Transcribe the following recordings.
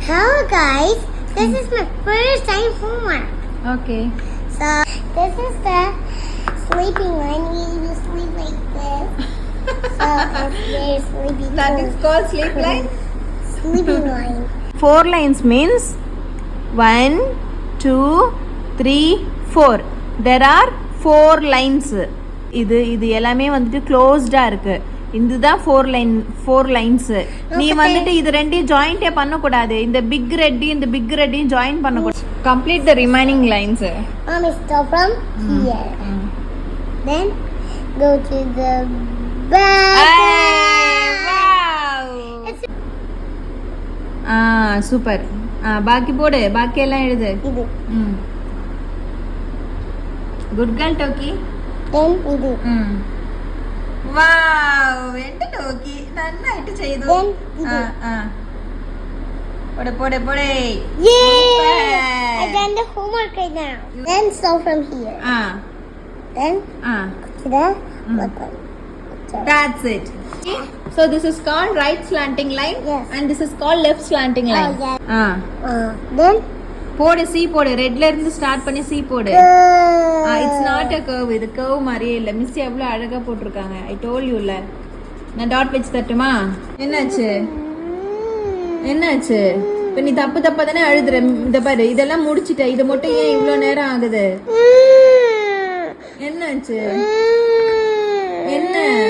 Hello guys, this is my first time homework. Okay. So this is the sleeping line. You sleep like this. So it's very sleepy. That is called sleep line. Sleeping line. 4 lines means 1, 2, 3, 4. There are 4 lines. இது எல்லாமே வந்துட்டு க்ளோஸ்டா இருக்கு. இதுதான் 4 lines. நீ வந்துட்டு இது ரெண்டையும் ஜாயிண்டே பண்ண கூடாது. இந்த பிக் ரெட்டையும் ஜாயின் பண்ண கூடாது. Complete the remaining lines. Start from here. Then go to the back. Super. பாக்கி போடு. பாக்கி எல்லாம் எழுது. இது. Good girl டோக்கி. Then இது. വാവ് എന്റെ ടോക്കി നന്നായിട്ട് ചെയ്തു. പോടെ പോടെ. Yay! I done the homework right now. Then start from here. Then to the bottom. That's it. So this is called right slanting line. Yes. And this is called left slanting line. Then போடு C போடு. ரெட்ல இருந்து start பண்ணி C போடு. It's not a curve. இது curve மாதிரியே இல்ல. Miss எவ்வளவு அழகா போட்டுருக்காங்க. I told you இல்ல. நான் டாட் வெச்சு தட்டுமா? என்னாச்சு? இப்ப நீ தப்பா தானே எழுதுற. இத பாரு. இதெல்லாம் முடிச்சிட்ட. இது மட்டும் ஏன் இவ்ளோ நேரம் ஆகுது? என்னாச்சு? என்னாச்சு?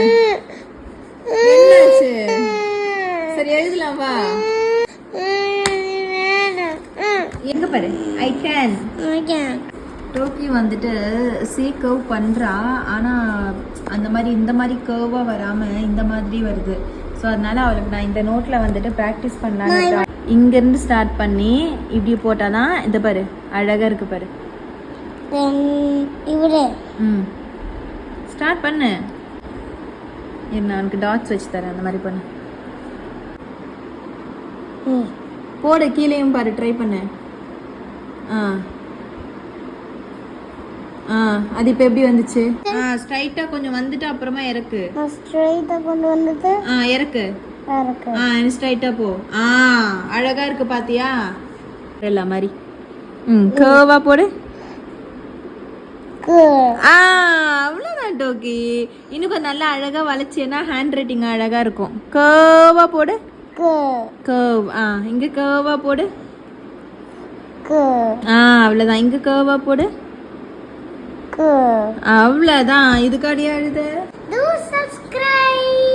சரி எழுதலாம் வா. எங்க பாரு. I can. டோக்கி வந்துட்டு சி கர்வ் பண்றா. ஆனா அந்த மாதிரி இந்த மாதிரி கர்வா வராம இந்த மாதிரி வருது. ஸோ அதனால அவளுக்கு நான் இந்த நோட்ல வந்துட்டு ப்ராக்டிஸ் பண்ணலான்னு இங்க இருந்து ஸ்டார்ட் பண்ணி இப்படி போட்டாதான் இந்த பாரு அழகா இருக்கு பாரு. ஸ்டார்ட் பண்ணு. நான் உனக்கு டாட்ஸ் வச்சு தரேன். அந்த மாதிரி பண்ணு. போடு. கீழேயும் பாரு. ட்ரை பண்ணு. அது இப்ப எப்படி வந்துச்சு? ஸ்ட்ரைட்டா கொஞ்சம் வந்துட்டு அப்புறமா இறக்கு. ஸ்ட்ரைட்டா கொண்டு வந்துட்டு இறக்கு. ஸ்ட்ரைட்டா போ. அழகா இருக்கு பாத்தியா? எல்லா மாதிரி கர்வா போடு. அவ்வளவுதான் டோக்கி. இன்னும் கொஞ்சம் நல்லா அழகா வளைச்சேன்னா ஹேண்ட் ரைட்டிங் அழகா இருக்கும். கர்வா போடு. கர்வ். இங்க கர்வா போடு. அவ்வளவுதான். இங்க கர்வா போடு. அவ்வளவுதான். இதுக்காடியா எழுத. Do subscribe.